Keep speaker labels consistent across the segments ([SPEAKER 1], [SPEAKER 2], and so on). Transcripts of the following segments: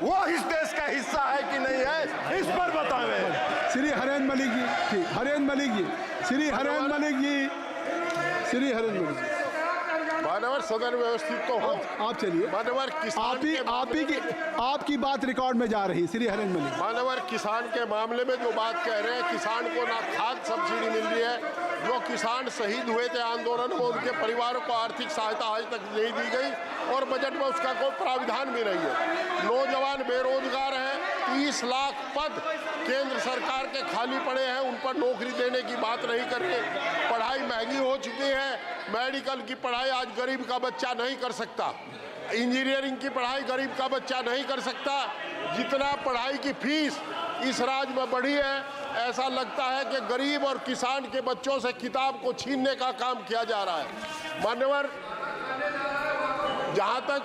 [SPEAKER 1] वो इस देश का हिस्सा है कि नहीं है, इस पर बताएं।
[SPEAKER 2] श्री हरेंद्र मलिक जी, हरेंद्र मलिक जी, श्री हरेंद्र मलिक जी, श्री हरेंद्र मलिक जी,
[SPEAKER 1] मानवर सदन व्यवस्थित तो हो।
[SPEAKER 2] आप चलिए।
[SPEAKER 1] मानवर
[SPEAKER 2] आपकी बात रिकॉर्ड में जा रही है। श्री हरेंद्र मलिक,
[SPEAKER 1] मानवर किसान के मामले में जो बात कह रहे हैं, किसान को ना खाद सब्सिडी मिल रही है, जो किसान शहीद हुए थे आंदोलन में उनके परिवारों को आर्थिक सहायता आज तक नहीं दी गई और बजट में उसका कोई प्राविधान भी नहीं है। नौजवान बेरोजगार हैं, 30 लाख पद केंद्र सरकार के खाली पड़े हैं, उन पर नौकरी देने की बात नहीं कर रहे। पढ़ाई महंगी हो चुकी है, मेडिकल की पढ़ाई आज गरीब का बच्चा नहीं कर सकता, इंजीनियरिंग की पढ़ाई गरीब का बच्चा नहीं कर सकता। जितना पढ़ाई की फीस इस राज्य में बढ़ी है, ऐसा लगता है कि गरीब और किसान के बच्चों से किताब को छीनने का काम किया जा रहा है। मान्यवर, जहां तक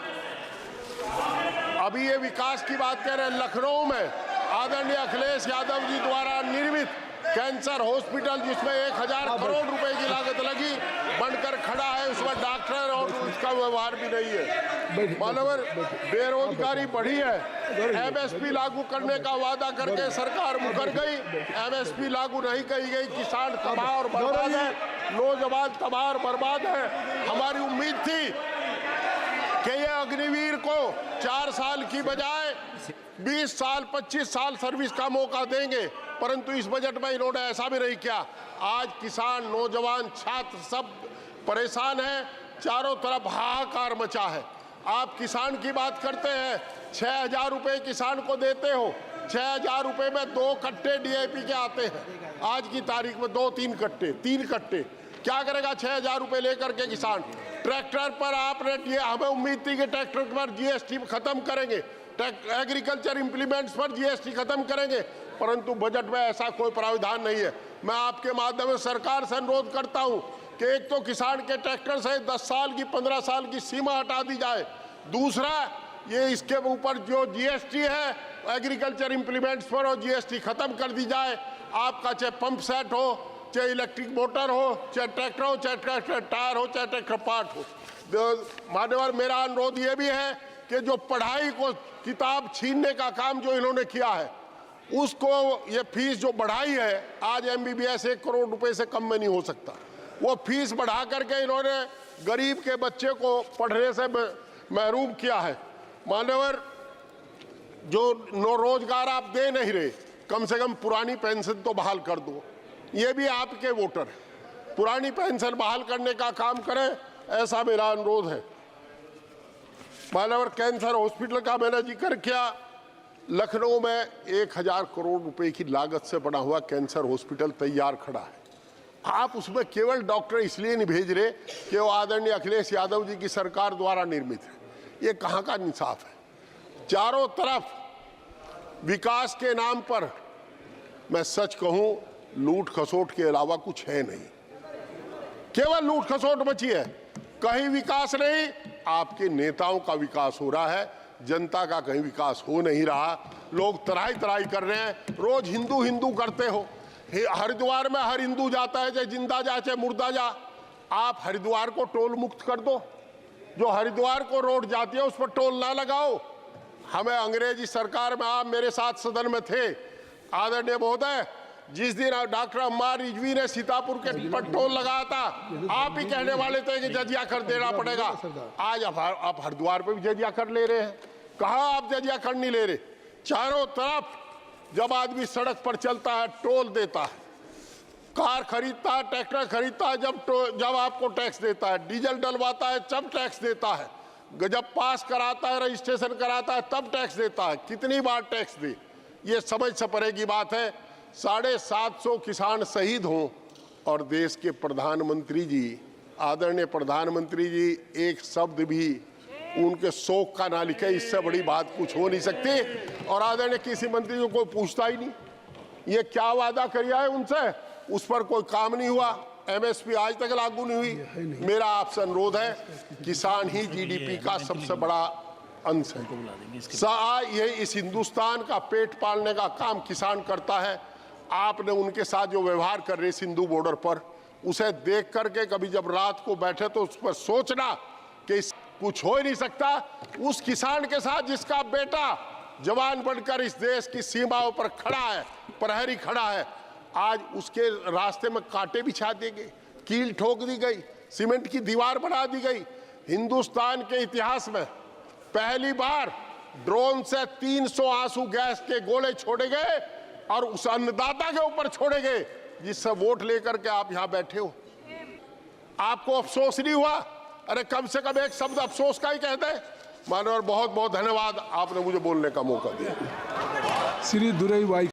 [SPEAKER 1] अभी ये विकास की बात कह रहे हैं, लखनऊ में आदरणीय अखिलेश यादव जी द्वारा निर्मित कैंसर हॉस्पिटल, जिसमें 1000 करोड़ रुपए की लागत लगी, बनकर खड़ा है, उसमें डॉक्टर और उसका व्यवहार भी नहीं है। मानवर, बेरोजगारी बढ़ी है, एमएसपी लागू करने का वादा करके सरकार मुकर गई, एमएसपी लागू नहीं की गई, किसान तबाह और बर्बाद है, नौजवान तबाह और बर्बाद है। हमारी उम्मीद थी कि ये अग्निवीर को 4 साल की बजाय 20 साल 25 साल सर्विस का मौका देंगे, परंतु इस बजट में इन्होंने ऐसा भी नहीं किया। आज किसान, नौजवान, छात्र सब परेशान हैं, चारों तरफ हाहाकार मचा है। आप किसान की बात करते हैं, 6000 रुपये किसान को देते हो, 6000 रुपये में 2 कट्टे डीएपी के आते हैं। आज की तारीख में 2-3 कट्टे, 3 कट्टे, क्या करेगा 6000 रुपये लेकर के किसान? ट्रैक्टर पर आपने, हमें उम्मीद थी कि ट्रैक्टर पर जीएसटी खत्म करेंगे, एग्रीकल्चर इंप्लीमेंट्स पर जीएसटी खत्म करेंगे, परंतु बजट में ऐसा कोई प्राविधान नहीं है। मैं आपके माध्यम से सरकार से अनुरोध करता हूं कि एक तो किसान के ट्रैक्टर से 10 साल की 15 साल की सीमा हटा दी जाए, दूसरा ये इसके ऊपर जो जीएसटी है एग्रीकल्चर इंप्लीमेंट्स पर और जीएसटी खत्म कर दी जाए। आपका चाहे पंप सेट हो, चाहे इलेक्ट्रिक मोटर हो, चाहे ट्रैक्टर हो, चाहे ट्रैक्टर टायर हो, चाहे ट्रैक्टर पार्ट हो। मान्यवर, मेरा अनुरोध ये भी है कि जो पढ़ाई को किताब छीनने का काम जो इन्होंने किया है, उसको ये फीस जो बढ़ाई है, आज एमबीबीएस 1 करोड़ रुपए से कम में नहीं हो सकता, वो फीस बढ़ा करके इन्होंने गरीब के बच्चे को पढ़ने से महरूम किया है। मान्यवर, जो रोजगार आप दे नहीं रहे, कम से कम पुरानी पेंशन तो बहाल कर दो, ये भी आपके वोटर हैं, पुरानी पेंशन बहाल करने का काम करें, ऐसा मेरा अनुरोध है। मान्यवर, कैंसर हॉस्पिटल का मैंने जिक्र किया, लखनऊ में 1000 करोड़ रुपए की लागत से बना हुआ कैंसर हॉस्पिटल तैयार खड़ा है। आप उसमें केवल डॉक्टर इसलिए नहीं भेज रहे कि वो आदरणीय अखिलेश यादव जी की सरकार द्वारा निर्मित है, ये कहाँ का इंसाफ है? चारों तरफ विकास के नाम पर, मैं सच कहूं, लूट खसोट के अलावा कुछ है नहीं, केवल लूट खसोट मची है, कहीं विकास नहीं। आपके नेताओं का विकास हो रहा है, जनता का कहीं विकास हो नहीं रहा। लोग तराई तराई कर रहे हैं, रोज हिंदू हिंदू करते हो। हरिद्वार में हर हिंदू जाता है, चाहे जिंदा जा चाहे मुर्दा जा। आप हरिद्वार को टोल मुक्त कर दो, जो हरिद्वार को रोड जाती है उस पर टोल ना लगाओ। हमें अंग्रेजी सरकार में, आप मेरे साथ सदन में थे आदरणीय महोदय, जिस दिन डॉक्टर अम्मार रिजवी ने सीतापुर के पर टोल लगाया था, आप ही कहने वाले थे कि जजिया कर देना पड़ेगा। आज आप हरिद्वार पे भी जजिया कर ले रहे हैं। कहाँ आप जजिया कर नहीं ले रहे? चारों तरफ जब आदमी सड़क पर चलता है टोल देता है, कार खरीदता है, ट्रैक्टर खरीदता है, जब आपको टैक्स देता है, डीजल डलवाता है तब टैक्स देता है, जब पास कराता है, रजिस्ट्रेशन कराता है तब टैक्स देता है। कितनी बार टैक्स दे? ये समझ से परे की बात है। 750 किसान शहीद हों और देश के प्रधानमंत्री जी, आदरणीय प्रधानमंत्री जी, एक शब्द भी उनके शोक का ना लिखे, इससे बड़ी बात कुछ हो नहीं सकती। और आदरणीय कृषि मंत्री को कोई पूछता ही नहीं, ये क्या वादा किया है उनसे, उस पर कोई काम नहीं हुआ। एमएसपी आज तक लागू नहीं हुई। मेरा आपसे अनुरोध है, किसान ही जीडीपी का सबसे बड़ा अंश है। ये इस हिंदुस्तान का पेट पालने का काम किसान करता है। आपने उनके साथ जो व्यवहार कर रहे सिंधु बॉर्डर पर, उसे देख करके कभी जब रात को बैठे तो उस पर सोचना कि कुछ हो ही नहीं सकता। उस किसान के साथ जिसका बेटा जवान बनकर इस देश की सीमाओं पर खड़ा है, प्रहरी खड़ा है, आज उसके रास्ते में कांटे बिछा दिए गए, कील ठोक दी गई, सीमेंट की दीवार बना दी गई। हिंदुस्तान के इतिहास में पहली बार ड्रोन से 300 आंसू गैस के गोले छोड़े गए और उस अन्नदाता के ऊपर छोड़े गए जिससे वोट लेकर के आप यहां बैठे हो। आपको अफसोस नहीं हुआ? अरे कम से कम एक शब्द अफसोस का ही कहते हैं। माननीय, बहुत बहुत धन्यवाद, आपने मुझे बोलने का मौका दिया।
[SPEAKER 2] श्री दुरई वाई